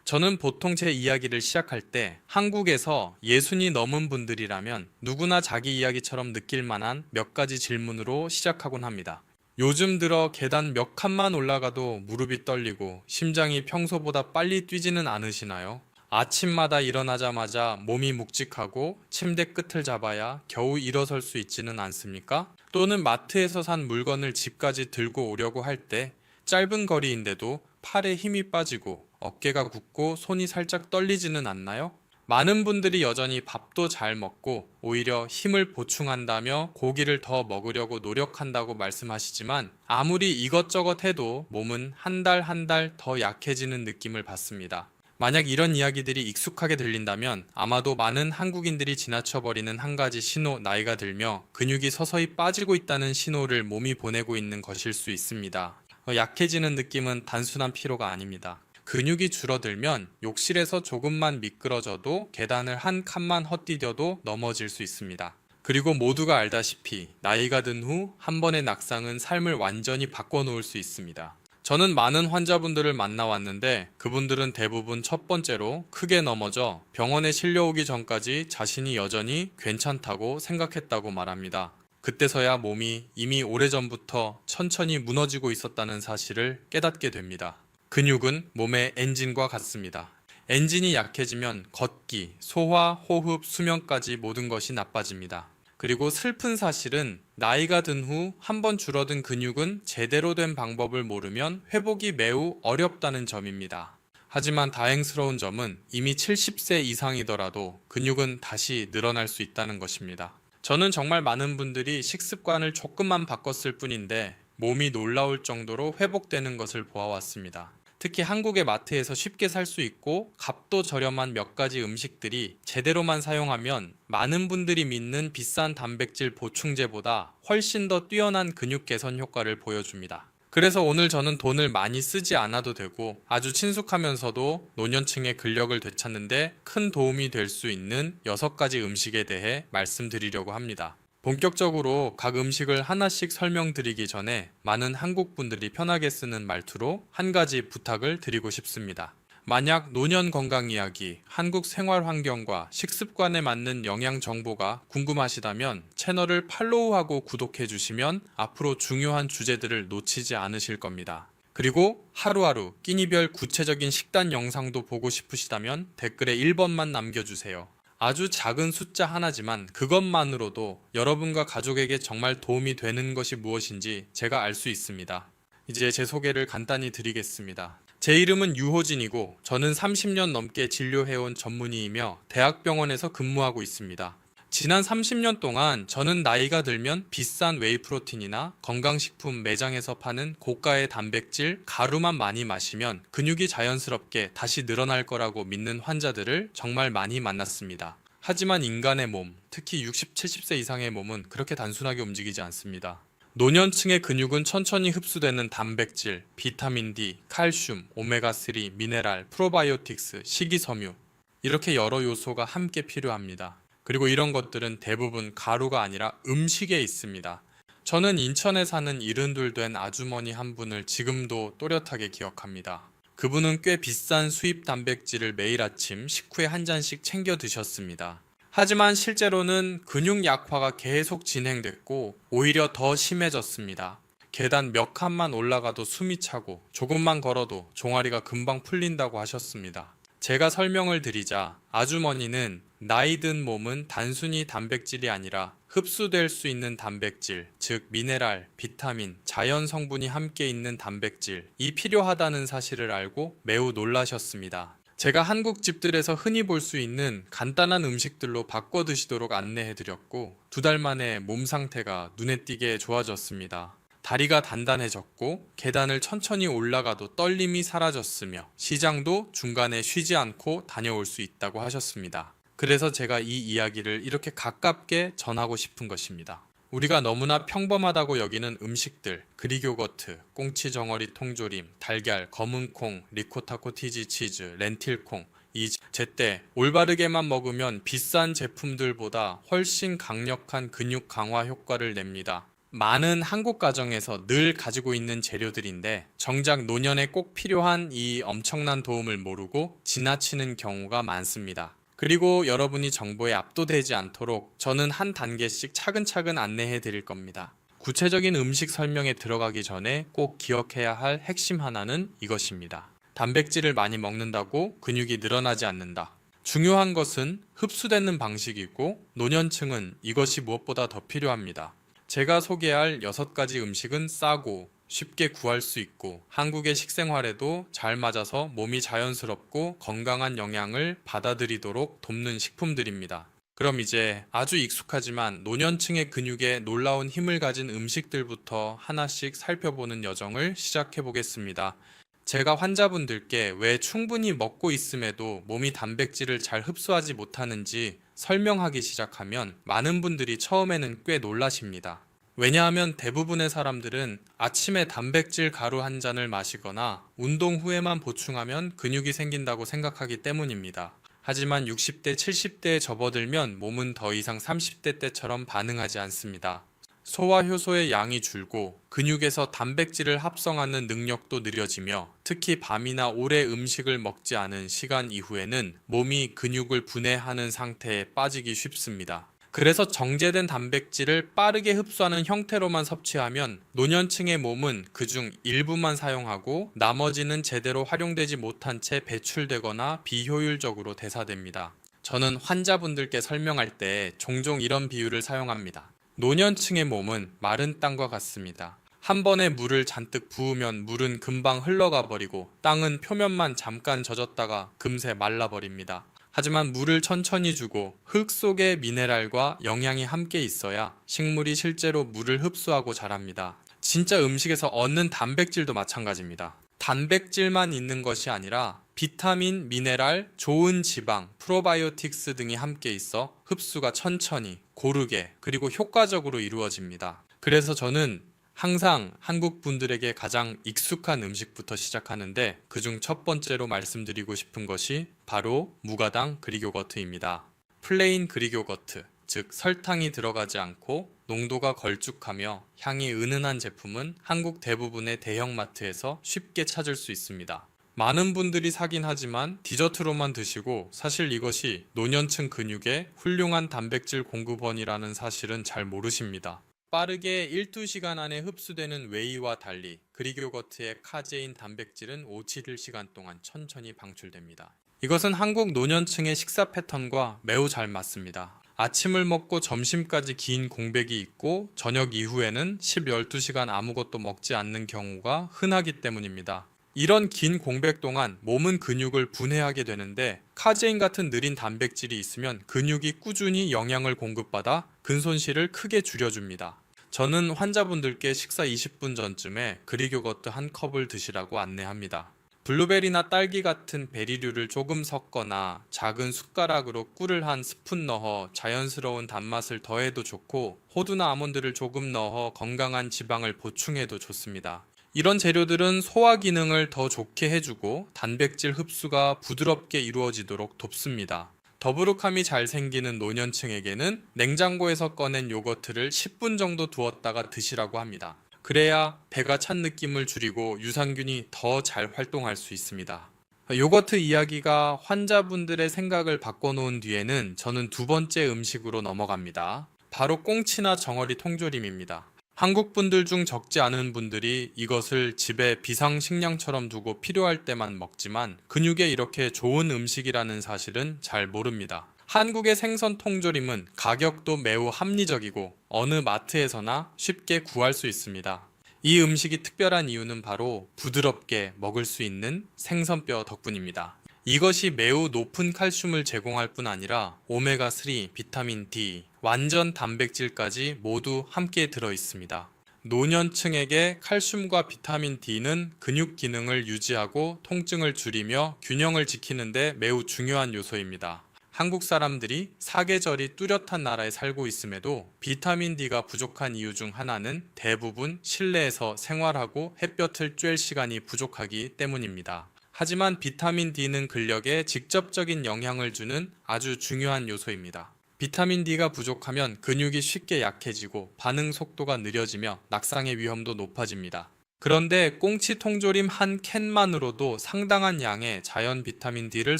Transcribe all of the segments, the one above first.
저는 보통 제 이야기를 시작할 때 한국에서 60이 넘은 분들이라면 누구나 자기 이야기처럼 느낄 만한 몇 가지 질문으로 시작하곤 합니다. 요즘 들어 계단 몇 칸만 올라가도 무릎이 떨리고 심장이 평소보다 빨리 뛰지는 않으시나요? 아침마다 일어나자마자 몸이 묵직하고 침대 끝을 잡아야 겨우 일어설 수 있지는 않습니까? 또는 마트에서 산 물건을 집까지 들고 오려고 할 때 짧은 거리인데도 팔에 힘이 빠지고 어깨가 굳고 손이 살짝 떨리지는 않나요? 많은 분들이 여전히 밥도 잘 먹고 오히려 힘을 보충한다며 고기를 더 먹으려고 노력한다고 말씀하시지만 아무리 이것저것 해도 몸은 한 달 한 달 더 약해지는 느낌을 받습니다. 만약 이런 이야기들이 익숙하게 들린다면 아마도 많은 한국인들이 지나쳐버리는 한 가지 신호, 나이가 들며 근육이 서서히 빠지고 있다는 신호를 몸이 보내고 있는 것일 수 있습니다. 약해지는 느낌은 단순한 피로가 아닙니다. 근육이 줄어들면 욕실에서 조금만 미끄러져도 계단을 한 칸만 헛디뎌도 넘어질 수 있습니다. 그리고 모두가 알다시피 나이가 든 후 한 번의 낙상은 삶을 완전히 바꿔놓을 수 있습니다. 저는 많은 환자분들을 만나왔는데 그분들은 대부분 첫 번째로 크게 넘어져 병원에 실려오기 전까지 자신이 여전히 괜찮다고 생각했다고 말합니다. 그때서야 몸이 이미 오래전부터 천천히 무너지고 있었다는 사실을 깨닫게 됩니다. 근육은 몸의 엔진과 같습니다. 엔진이 약해지면 걷기, 소화, 호흡, 수면까지 모든 것이 나빠집니다. 그리고 슬픈 사실은 나이가 든 후 한 번 줄어든 근육은 제대로 된 방법을 모르면 회복이 매우 어렵다는 점입니다. 하지만 다행스러운 점은 이미 70세 이상이더라도 근육은 다시 늘어날 수 있다는 것입니다. 저는 정말 많은 분들이 식습관을 조금만 바꿨을 뿐인데 몸이 놀라울 정도로 회복되는 것을 보아왔습니다. 특히 한국의 마트에서 쉽게 살 수 있고 값도 저렴한 몇 가지 음식들이 제대로만 사용하면 많은 분들이 믿는 비싼 단백질 보충제보다 훨씬 더 뛰어난 근육 개선 효과를 보여줍니다. 그래서 오늘 저는 돈을 많이 쓰지 않아도 되고 아주 친숙하면서도 노년층의 근력을 되찾는데 큰 도움이 될 수 있는 6가지 음식에 대해 말씀드리려고 합니다. 본격적으로 각 음식을 하나씩 설명드리기 전에 많은 한국 분들이 편하게 쓰는 말투로 한 가지 부탁을 드리고 싶습니다. 만약 노년 건강 이야기, 한국 생활 환경과 식습관에 맞는 영양 정보가 궁금하시다면 채널을 팔로우하고 구독해 주시면 앞으로 중요한 주제들을 놓치지 않으실 겁니다. 그리고 하루하루 끼니별 구체적인 식단 영상도 보고 싶으시다면 댓글에 1번만 남겨주세요. 아주 작은 숫자 하나지만 그것만으로도 여러분과 가족에게 정말 도움이 되는 것이 무엇인지 제가 알 수 있습니다. 이제 제 소개를 간단히 드리겠습니다. 제 이름은 유호진이고 저는 30년 넘게 진료해온 전문의이며 대학병원에서 근무하고 있습니다. 지난 30년 동안 저는 나이가 들면 비싼 웨이프로틴이나 건강식품 매장에서 파는 고가의 단백질, 가루만 많이 마시면 근육이 자연스럽게 다시 늘어날 거라고 믿는 환자들을 정말 많이 만났습니다. 하지만 인간의 몸, 특히 60, 70세 이상의 몸은 그렇게 단순하게 움직이지 않습니다. 노년층의 근육은 천천히 흡수되는 단백질, 비타민 D, 칼슘, 오메가3, 미네랄, 프로바이오틱스, 식이섬유 이렇게 여러 요소가 함께 필요합니다. 그리고 이런 것들은 대부분 가루가 아니라 음식에 있습니다. 저는 인천에 사는 72 된 아주머니 한 분을 지금도 또렷하게 기억합니다. 그분은 꽤 비싼 수입 단백질을 매일 아침 식후에 한 잔씩 챙겨 드셨습니다. 하지만 실제로는 근육 약화가 계속 진행됐고 오히려 더 심해졌습니다. 계단 몇 칸만 올라가도 숨이 차고 조금만 걸어도 종아리가 금방 풀린다고 하셨습니다. 제가 설명을 드리자 아주머니는 나이 든 몸은 단순히 단백질이 아니라 흡수될 수 있는 단백질, 즉 미네랄, 비타민, 자연 성분이 함께 있는 단백질이 필요하다는 사실을 알고 매우 놀라셨습니다. 제가 한국 집들에서 흔히 볼 수 있는 간단한 음식들로 바꿔 드시도록 안내해드렸고 2달 만에 몸 상태가 눈에 띄게 좋아졌습니다. 다리가 단단해졌고 계단을 천천히 올라가도 떨림이 사라졌으며 시장도 중간에 쉬지 않고 다녀올 수 있다고 하셨습니다. 그래서 제가 이 이야기를 이렇게 가깝게 전하고 싶은 것입니다. 우리가 너무나 평범하다고 여기는 음식들, 그릭요거트, 꽁치 정어리 통조림, 달걀, 검은콩, 리코타 코티지 치즈, 렌틸콩, 이 제때 올바르게만 먹으면 비싼 제품들보다 훨씬 강력한 근육 강화 효과를 냅니다. 많은 한국 가정에서 늘 가지고 있는 재료들인데 정작 노년에 꼭 필요한 이 엄청난 도움을 모르고 지나치는 경우가 많습니다. 그리고 여러분이 정보에 압도되지 않도록 저는 한 단계씩 차근차근 안내해 드릴 겁니다. 구체적인 음식 설명에 들어가기 전에 꼭 기억해야 할 핵심 하나는 이것입니다. 단백질을 많이 먹는다고 근육이 늘어나지 않는다. 중요한 것은 흡수되는 방식이고 노년층은 이것이 무엇보다 더 필요합니다. 제가 소개할 6가지 음식은 싸고 쉽게 구할 수 있고 한국의 식생활에도 잘 맞아서 몸이 자연스럽고 건강한 영양을 받아들이도록 돕는 식품들입니다. 그럼 이제 아주 익숙하지만 노년층의 근육에 놀라운 힘을 가진 음식들부터 하나씩 살펴보는 여정을 시작해 보겠습니다. 제가 환자분들께 왜 충분히 먹고 있음에도 몸이 단백질을 잘 흡수하지 못하는지 설명하기 시작하면 많은 분들이 처음에는 꽤 놀라십니다. 왜냐하면 대부분의 사람들은 아침에 단백질 가루 한 잔을 마시거나 운동 후에만 보충하면 근육이 생긴다고 생각하기 때문입니다. 하지만 60대, 70대에 접어들면 몸은 더 이상 30대 때처럼 반응하지 않습니다. 소화 효소의 양이 줄고 근육에서 단백질을 합성하는 능력도 느려지며 특히 밤이나 오래 음식을 먹지 않은 시간 이후에는 몸이 근육을 분해하는 상태에 빠지기 쉽습니다. 그래서 정제된 단백질을 빠르게 흡수하는 형태로만 섭취하면 노년층의 몸은 그중 일부만 사용하고 나머지는 제대로 활용되지 못한 채 배출되거나 비효율적으로 대사됩니다. 저는 환자분들께 설명할 때 종종 이런 비유를 사용합니다. 노년층의 몸은 마른 땅과 같습니다. 한 번에 물을 잔뜩 부으면 물은 금방 흘러가 버리고 땅은 표면만 잠깐 젖었다가 금세 말라버립니다. 하지만 물을 천천히 주고 흙 속에 미네랄과 영양이 함께 있어야 식물이 실제로 물을 흡수하고 자랍니다. 진짜 음식에서 얻는 단백질도 마찬가지입니다. 단백질만 있는 것이 아니라 비타민, 미네랄, 좋은 지방, 프로바이오틱스 등이 함께 있어 흡수가 천천히, 고르게, 그리고 효과적으로 이루어집니다. 그래서 저는 항상 한국 분들에게 가장 익숙한 음식부터 시작하는데 그중 첫 번째로 말씀드리고 싶은 것이 바로 무가당 그릭 요거트입니다. 플레인 그릭 요거트, 즉 설탕이 들어가지 않고 농도가 걸쭉하며 향이 은은한 제품은 한국 대부분의 대형마트에서 쉽게 찾을 수 있습니다. 많은 분들이 사긴 하지만 디저트로만 드시고 사실 이것이 노년층 근육의 훌륭한 단백질 공급원이라는 사실은 잘 모르십니다. 빠르게 1~2시간 안에 흡수되는 웨이와 달리 그릭 요거트의 카제인 단백질은 5~7시간 동안 천천히 방출됩니다. 이것은 한국 노년층의 식사 패턴과 매우 잘 맞습니다. 아침을 먹고 점심까지 긴 공백이 있고 저녁 이후에는 10~12시간 아무것도 먹지 않는 경우가 흔하기 때문입니다. 이런 긴 공백 동안 몸은 근육을 분해하게 되는데 카제인 같은 느린 단백질이 있으면 근육이 꾸준히 영양을 공급받아 근손실을 크게 줄여줍니다. 저는 환자분들께 식사 20분 전쯤에 그릭 요거트 한 컵을 드시라고 안내합니다. 블루베리나 딸기 같은 베리류를 조금 섞거나 작은 숟가락으로 꿀을 한 스푼 넣어 자연스러운 단맛을 더해도 좋고 호두나 아몬드를 조금 넣어 건강한 지방을 보충해도 좋습니다. 이런 재료들은 소화 기능을 더 좋게 해주고 단백질 흡수가 부드럽게 이루어지도록 돕습니다. 더부룩함이 잘 생기는 노년층에게는 냉장고에서 꺼낸 요거트를 10분 정도 두었다가 드시라고 합니다. 그래야 배가 찬 느낌을 줄이고 유산균이 더 잘 활동할 수 있습니다. 요거트 이야기가 환자분들의 생각을 바꿔놓은 뒤에는 저는 두 번째 음식으로 넘어갑니다. 바로 꽁치나 정어리 통조림입니다. 한국 분들 중 적지 않은 분들이 이것을 집에 비상식량처럼 두고 필요할 때만 먹지만 근육에 이렇게 좋은 음식이라는 사실은 잘 모릅니다. 한국의 생선 통조림은 가격도 매우 합리적이고 어느 마트에서나 쉽게 구할 수 있습니다. 이 음식이 특별한 이유는 바로 부드럽게 먹을 수 있는 생선뼈 덕분입니다. 이것이 매우 높은 칼슘을 제공할 뿐 아니라 오메가3, 비타민 D, 완전 단백질까지 모두 함께 들어 있습니다. 노년층에게 칼슘과 비타민 D는 근육 기능을 유지하고 통증을 줄이며 균형을 지키는 데 매우 중요한 요소입니다. 한국 사람들이 사계절이 뚜렷한 나라에 살고 있음에도 비타민 D가 부족한 이유 중 하나는 대부분 실내에서 생활하고 햇볕을 쬐일 시간이 부족하기 때문입니다. 하지만 비타민 D는 근력에 직접적인 영향을 주는 아주 중요한 요소입니다. 비타민 D가 부족하면 근육이 쉽게 약해지고 반응 속도가 느려지며 낙상의 위험도 높아집니다. 그런데 꽁치 통조림 한 캔만으로도 상당한 양의 자연 비타민 D를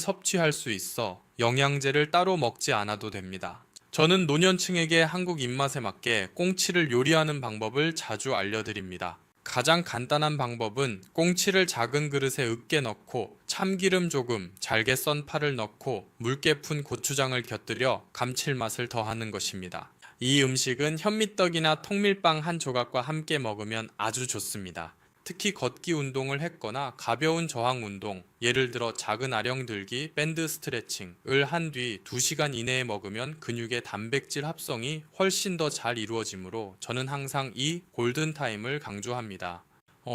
섭취할 수 있어 영양제를 따로 먹지 않아도 됩니다. 저는 노년층에게 한국 입맛에 맞게 꽁치를 요리하는 방법을 자주 알려드립니다. 가장 간단한 방법은 꽁치를 작은 그릇에 으깨 넣고 참기름 조금, 잘게 썬 파를 넣고 묽게 푼 고추장을 곁들여 감칠맛을 더하는 것입니다. 이 음식은 현미떡이나 통밀빵 한 조각과 함께 먹으면 아주 좋습니다. 특히 걷기 운동을 했거나 가벼운 저항 운동, 예를 들어 작은 아령 들기, 밴드 스트레칭을 한 뒤 2시간 이내에 먹으면 근육의 단백질 합성이 훨씬 더 잘 이루어지므로 저는 항상 이 골든타임을 강조합니다.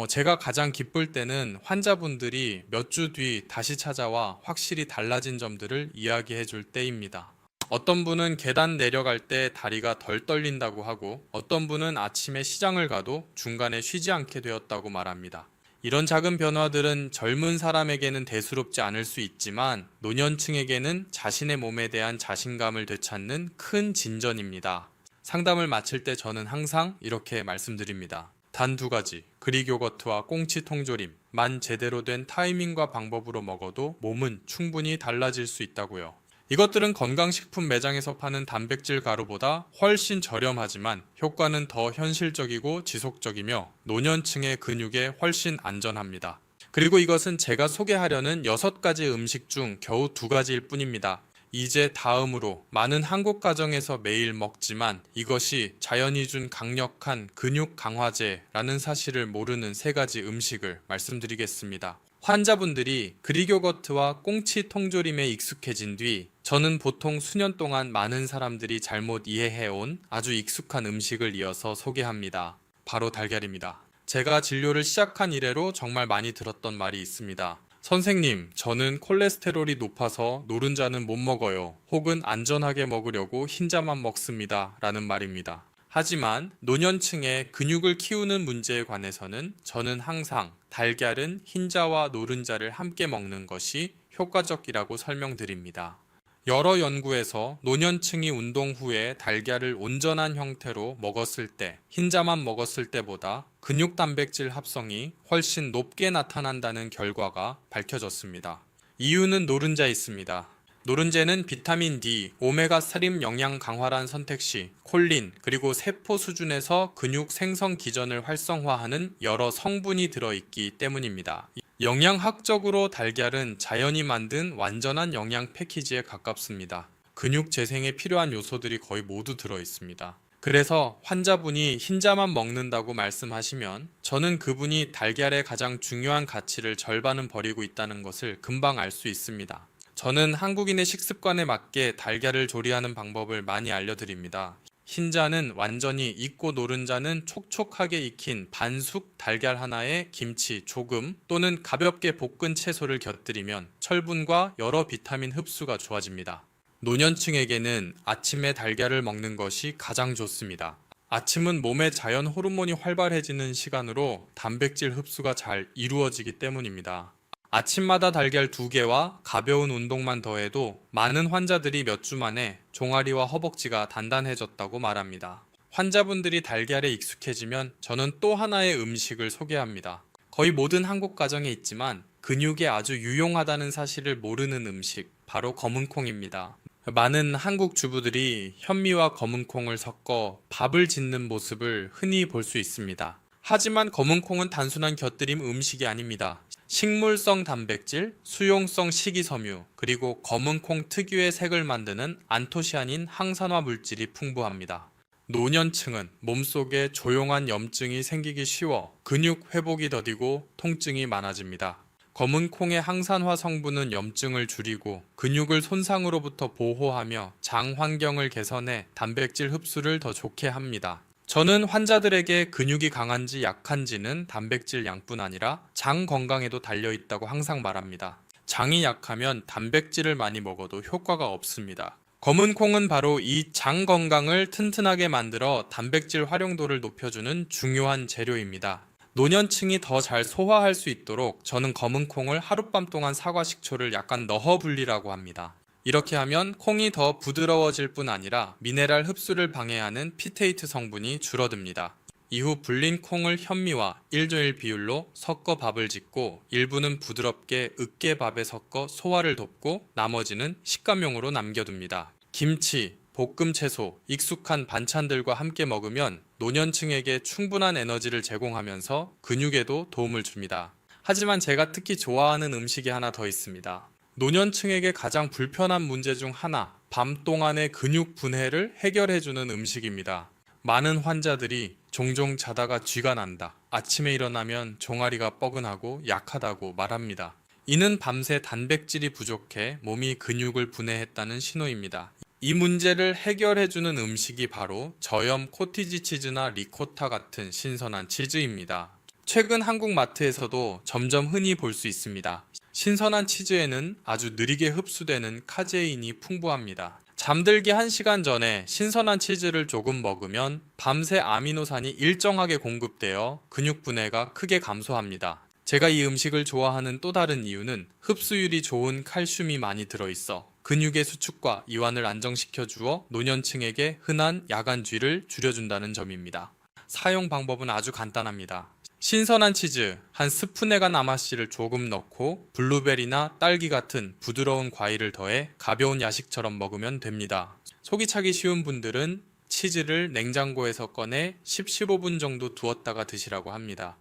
제가 가장 기쁠 때는 환자분들이 몇 주 뒤 다시 찾아와 확실히 달라진 점들을 이야기해 줄 때입니다. 어떤 분은 계단 내려갈 때 다리가 덜 떨린다고 하고 어떤 분은 아침에 시장을 가도 중간에 쉬지 않게 되었다고 말합니다. 이런 작은 변화들은 젊은 사람에게는 대수롭지 않을 수 있지만 노년층에게는 자신의 몸에 대한 자신감을 되찾는 큰 진전입니다. 상담을 마칠 때 저는 항상 이렇게 말씀드립니다. 단 2가지, 그릭 요거트와 꽁치 통조림만 제대로 된 타이밍과 방법으로 먹어도 몸은 충분히 달라질 수 있다고요. 이것들은 건강식품 매장에서 파는 단백질 가루보다 훨씬 저렴하지만 효과는 더 현실적이고 지속적이며 노년층의 근육에 훨씬 안전합니다. 그리고 이것은 제가 소개하려는 6가지 음식 중 겨우 2가지일 뿐입니다. 이제 다음으로 많은 한국 가정에서 매일 먹지만 이것이 자연이 준 강력한 근육 강화제라는 사실을 모르는 3가지 음식을 말씀드리겠습니다. 환자분들이 그릭 요거트와 꽁치 통조림에 익숙해진 뒤 저는 보통 수년 동안 많은 사람들이 잘못 이해해온 아주 익숙한 음식을 이어서 소개합니다. 바로 달걀입니다. 제가 진료를 시작한 이래로 정말 많이 들었던 말이 있습니다. 선생님, 저는 콜레스테롤이 높아서 노른자는 못 먹어요. 혹은 안전하게 먹으려고 흰자만 먹습니다. 라는 말입니다. 하지만 노년층의 근육을 키우는 문제에 관해서는 저는 항상 달걀은 흰자와 노른자를 함께 먹는 것이 효과적이라고 설명드립니다. 여러 연구에서 노년층이 운동 후에 달걀을 온전한 형태로 먹었을 때, 흰자만 먹었을 때보다 근육 단백질 합성이 훨씬 높게 나타난다는 결과가 밝혀졌습니다. 이유는 노른자에 있습니다. 노른자는 비타민 D, 오메가3 영양 강화란 선택 시 콜린, 그리고 세포 수준에서 근육 생성 기전을 활성화하는 여러 성분이 들어있기 때문입니다. 영양학적으로 달걀은 자연이 만든 완전한 영양 패키지에 가깝습니다. 근육 재생에 필요한 요소들이 거의 모두 들어있습니다. 그래서 환자분이 흰자만 먹는다고 말씀하시면 저는 그분이 달걀의 가장 중요한 가치를 절반은 버리고 있다는 것을 금방 알 수 있습니다. 저는 한국인의 식습관에 맞게 달걀을 조리하는 방법을 많이 알려드립니다. 흰자는 완전히 익고 노른자는 촉촉하게 익힌 반숙 달걀 하나에 김치 조금 또는 가볍게 볶은 채소를 곁들이면 철분과 여러 비타민 흡수가 좋아집니다. 노년층에게는 아침에 달걀을 먹는 것이 가장 좋습니다. 아침은 몸의 자연 호르몬이 활발해지는 시간으로 단백질 흡수가 잘 이루어지기 때문입니다. 아침마다 달걀 2개와 가벼운 운동만 더해도 많은 환자들이 몇 주 만에 종아리와 허벅지가 단단해졌다고 말합니다. 환자분들이 달걀에 익숙해지면 저는 또 하나의 음식을 소개합니다. 거의 모든 한국 가정에 있지만 근육에 아주 유용하다는 사실을 모르는 음식, 바로 검은콩입니다. 많은 한국 주부들이 현미와 검은콩을 섞어 밥을 짓는 모습을 흔히 볼 수 있습니다. 하지만 검은콩은 단순한 곁들임 음식이 아닙니다. 식물성 단백질, 수용성 식이섬유, 그리고 검은콩 특유의 색을 만드는 안토시아닌 항산화 물질이 풍부합니다. 노년층은 몸속에 조용한 염증이 생기기 쉬워 근육 회복이 더디고 통증이 많아집니다. 검은콩의 항산화 성분은 염증을 줄이고 근육을 손상으로부터 보호하며 장 환경을 개선해 단백질 흡수를 더 좋게 합니다. 저는 환자들에게 근육이 강한지 약한지는 단백질 양뿐 아니라 장 건강에도 달려있다고 항상 말합니다. 장이 약하면 단백질을 많이 먹어도 효과가 없습니다. 검은콩은 바로 이 장 건강을 튼튼하게 만들어 단백질 활용도를 높여주는 중요한 재료입니다. 노년층이 더 잘 소화할 수 있도록 저는 검은콩을 하룻밤 동안 사과 식초를 약간 넣어 불리라고 합니다. 이렇게 하면 콩이 더 부드러워질 뿐 아니라 미네랄 흡수를 방해하는 피테이트 성분이 줄어듭니다. 이후 불린 콩을 현미와 1:1 비율로 섞어 밥을 짓고 일부는 부드럽게 으깨밥에 섞어 소화를 돕고 나머지는 식감용으로 남겨둡니다. 김치, 볶음 채소, 익숙한 반찬들과 함께 먹으면 노년층에게 충분한 에너지를 제공하면서 근육에도 도움을 줍니다. 하지만 제가 특히 좋아하는 음식이 하나 더 있습니다. 노년층에게 가장 불편한 문제 중 하나, 밤 동안의 근육 분해를 해결해주는 음식입니다. 많은 환자들이 종종 자다가 쥐가 난다, 아침에 일어나면 종아리가 뻐근하고 약하다고 말합니다. 이는 밤새 단백질이 부족해 몸이 근육을 분해했다는 신호입니다. 이 문제를 해결해주는 음식이 바로 저염 코티지 치즈나 리코타 같은 신선한 치즈입니다. 최근 한국 마트에서도 점점 흔히 볼 수 있습니다. 신선한 치즈에는 아주 느리게 흡수되는 카제인이 풍부합니다. 잠들기 1시간 전에 신선한 치즈를 조금 먹으면 밤새 아미노산이 일정하게 공급되어 근육 분해가 크게 감소합니다. 제가 이 음식을 좋아하는 또 다른 이유는 흡수율이 좋은 칼슘이 많이 들어있어 근육의 수축과 이완을 안정시켜 주어 노년층에게 흔한 야간쥐를 줄여준다는 점입니다. 사용 방법은 아주 간단합니다. 신선한 치즈 한 스푼에간 아마씨를 조금 넣고 블루베리나 딸기 같은 부드러운 과일을 더해 가벼운 야식처럼 먹으면 됩니다. 속이 차기 쉬운 분들은 치즈를 냉장고에서 꺼내 10-15분 정도 두었다가 드시라고 합니다.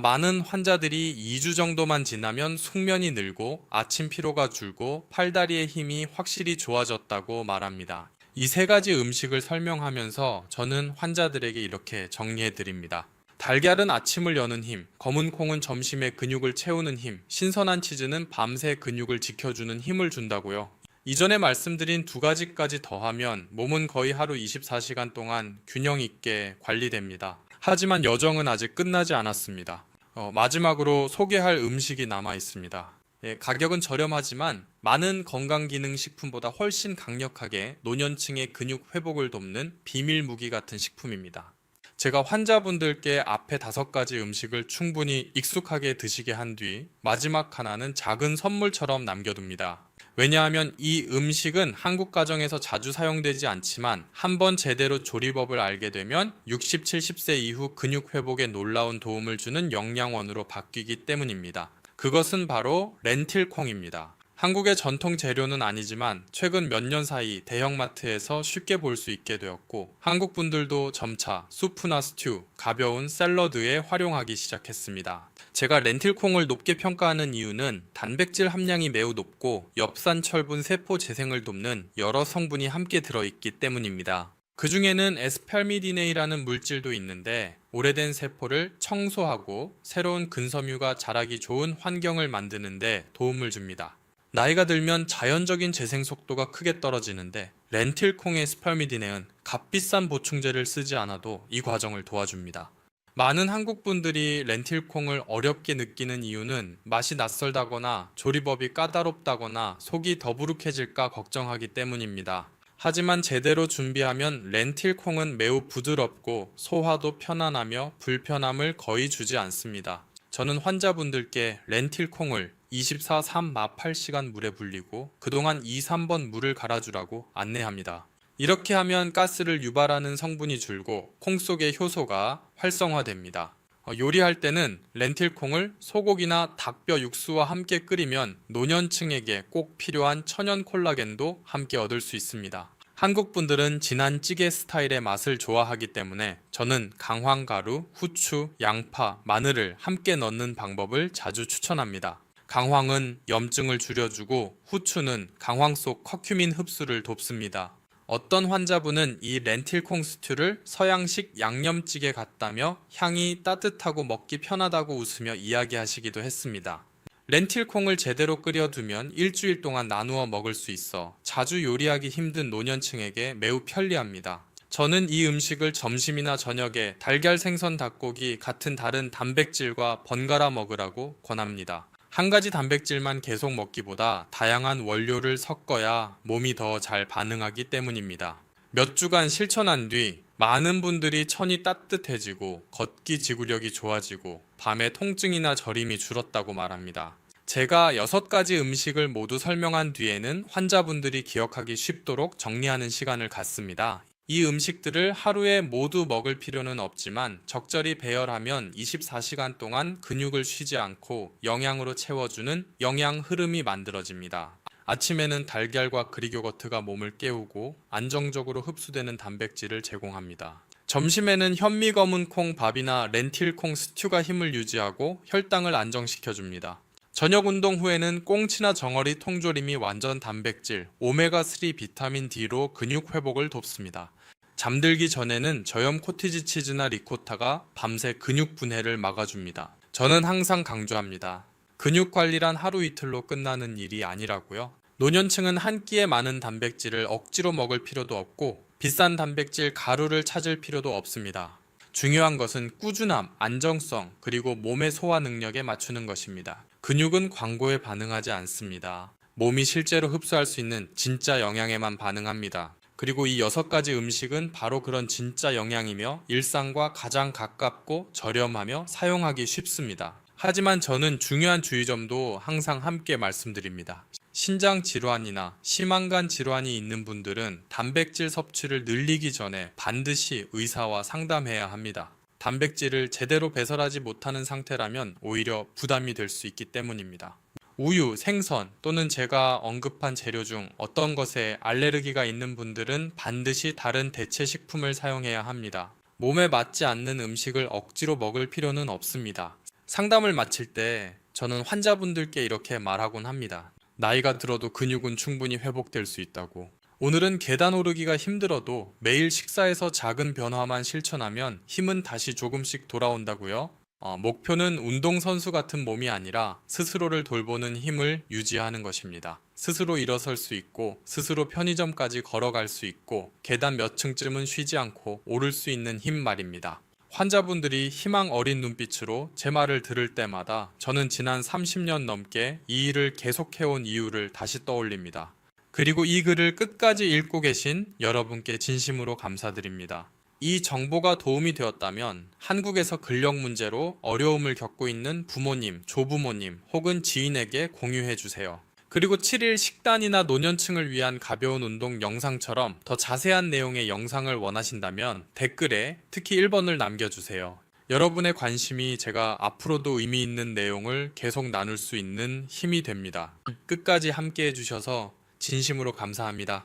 많은 환자들이 2주 정도만 지나면 숙면이 늘고 아침 피로가 줄고 팔다리의 힘이 확실히 좋아졌다고 말합니다. 이 3가지 음식을 설명하면서 저는 환자들에게 이렇게 정리해 드립니다. 달걀은 아침을 여는 힘, 검은 콩은 점심에 근육을 채우는 힘, 신선한 치즈는 밤새 근육을 지켜주는 힘을 준다고요. 이전에 말씀드린 2가지까지 더하면 몸은 거의 하루 24시간 동안 균형 있게 관리됩니다. 하지만 여정은 아직 끝나지 않았습니다. 마지막으로 소개할 음식이 남아 있습니다. 가격은 저렴하지만 많은 건강기능식품보다 훨씬 강력하게 노년층의 근육 회복을 돕는 비밀 무기 같은 식품입니다. 제가 환자분들께 앞에 5가지 음식을 충분히 익숙하게 드시게 한 뒤 마지막 하나는 작은 선물처럼 남겨둡니다. 왜냐하면 이 음식은 한국 가정에서 자주 사용되지 않지만 한번 제대로 조리법을 알게 되면 60, 70세 이후 근육 회복에 놀라운 도움을 주는 영양원으로 바뀌기 때문입니다. 그것은 바로 렌틸콩입니다. 한국의 전통 재료는 아니지만 최근 몇 년 사이 대형마트에서 쉽게 볼 수 있게 되었고 한국 분들도 점차 수프나 스튜, 가벼운 샐러드에 활용하기 시작했습니다. 제가 렌틸콩을 높게 평가하는 이유는 단백질 함량이 매우 높고 엽산 철분 세포 재생을 돕는 여러 성분이 함께 들어있기 때문입니다. 그 중에는 에스팔미디네이라는 물질도 있는데 오래된 세포를 청소하고 새로운 근섬유가 자라기 좋은 환경을 만드는 데 도움을 줍니다. 나이가 들면 자연적인 재생 속도가 크게 떨어지는데 렌틸콩의 스팔미디네은 값비싼 보충제를 쓰지 않아도 이 과정을 도와줍니다. 많은 한국 분들이 렌틸콩을 어렵게 느끼는 이유는 맛이 낯설다거나 조리법이 까다롭다거나 속이 더부룩해질까 걱정하기 때문입니다. 하지만 제대로 준비하면 렌틸콩은 매우 부드럽고 소화도 편안하며 불편함을 거의 주지 않습니다. 저는 환자분들께 렌틸콩을 24-3-8시간 물에 불리고 그동안 2-3번 물을 갈아주라고 안내합니다. 이렇게 하면 가스를 유발하는 성분이 줄고 콩 속의 효소가 활성화됩니다. 요리할 때는 렌틸콩을 소고기나 닭뼈 육수와 함께 끓이면 노년층에게 꼭 필요한 천연 콜라겐도 함께 얻을 수 있습니다. 한국 분들은 진한 찌개 스타일의 맛을 좋아하기 때문에 저는 강황가루, 후추, 양파, 마늘을 함께 넣는 방법을 자주 추천합니다. 강황은 염증을 줄여주고 후추는 강황 속 커큐민 흡수를 돕습니다. 어떤 환자분은 이 렌틸콩 스튜를 서양식 양념찌개 같다며 향이 따뜻하고 먹기 편하다고 웃으며 이야기하시기도 했습니다. 렌틸콩을 제대로 끓여두면 일주일 동안 나누어 먹을 수 있어 자주 요리하기 힘든 노년층에게 매우 편리합니다. 저는 이 음식을 점심이나 저녁에 달걀, 생선, 닭고기 같은 다른 단백질과 번갈아 먹으라고 권합니다. 한 가지 단백질만 계속 먹기보다 다양한 원료를 섞어야 몸이 더 잘 반응하기 때문입니다. 몇 주간 실천한 뒤 많은 분들이 천이 따뜻해지고 걷기 지구력이 좋아지고 밤에 통증이나 저림이 줄었다고 말합니다. 제가 6가지 음식을 모두 설명한 뒤에는 환자분들이 기억하기 쉽도록 정리하는 시간을 갖습니다. 이 음식들을 하루에 모두 먹을 필요는 없지만 적절히 배열하면 24시간 동안 근육을 쉬지 않고 영양으로 채워주는 영양 흐름이 만들어집니다. 아침에는 달걀과 그릭 요거트가 몸을 깨우고 안정적으로 흡수되는 단백질을 제공합니다. 점심에는 현미 검은 콩 밥이나 렌틸 콩 스튜가 힘을 유지하고 혈당을 안정시켜줍니다. 저녁 운동 후에는 꽁치나 정어리 통조림이 완전 단백질, 오메가3 비타민 D로 근육 회복을 돕습니다. 잠들기 전에는 저염 코티지 치즈나 리코타가 밤새 근육 분해를 막아줍니다. 저는 항상 강조합니다. 근육 관리란 하루 이틀로 끝나는 일이 아니라고요. 노년층은 한 끼에 많은 단백질을 억지로 먹을 필요도 없고 비싼 단백질 가루를 찾을 필요도 없습니다. 중요한 것은 꾸준함, 안정성, 그리고 몸의 소화 능력에 맞추는 것입니다. 근육은 광고에 반응하지 않습니다. 몸이 실제로 흡수할 수 있는 진짜 영양에만 반응합니다. 그리고 이 6가지 음식은 바로 그런 진짜 영양이며 일상과 가장 가깝고 저렴하며 사용하기 쉽습니다. 하지만 저는 중요한 주의점도 항상 함께 말씀드립니다. 신장 질환이나 심한간 질환이 있는 분들은 단백질 섭취를 늘리기 전에 반드시 의사와 상담해야 합니다. 단백질을 제대로 배설하지 못하는 상태라면 오히려 부담이 될 수 있기 때문입니다. 우유, 생선 또는 제가 언급한 재료 중 어떤 것에 알레르기가 있는 분들은 반드시 다른 대체 식품을 사용해야 합니다. 몸에 맞지 않는 음식을 억지로 먹을 필요는 없습니다. 상담을 마칠 때 저는 환자분들께 이렇게 말하곤 합니다. 나이가 들어도 근육은 충분히 회복될 수 있다고. 오늘은 계단 오르기가 힘들어도 매일 식사에서 작은 변화만 실천하면 힘은 다시 조금씩 돌아온다고요. 목표는 운동선수 같은 몸이 아니라 스스로를 돌보는 힘을 유지하는 것입니다. 스스로 일어설 수 있고 스스로 편의점까지 걸어갈 수 있고 계단 몇 층쯤은 쉬지 않고 오를 수 있는 힘 말입니다. 환자분들이 희망 어린 눈빛으로 제 말을 들을 때마다 저는 지난 30년 넘게 이 일을 계속해온 이유를 다시 떠올립니다. 그리고 이 글을 끝까지 읽고 계신 여러분께 진심으로 감사드립니다. 이 정보가 도움이 되었다면 한국에서 근력 문제로 어려움을 겪고 있는 부모님, 조부모님 혹은 지인에게 공유해 주세요. 그리고 7일 식단이나 노년층을 위한 가벼운 운동 영상처럼 더 자세한 내용의 영상을 원하신다면 댓글에 특히 1번을 남겨주세요. 여러분의 관심이 제가 앞으로도 의미 있는 내용을 계속 나눌 수 있는 힘이 됩니다. 끝까지 함께 해주셔서 진심으로 감사합니다.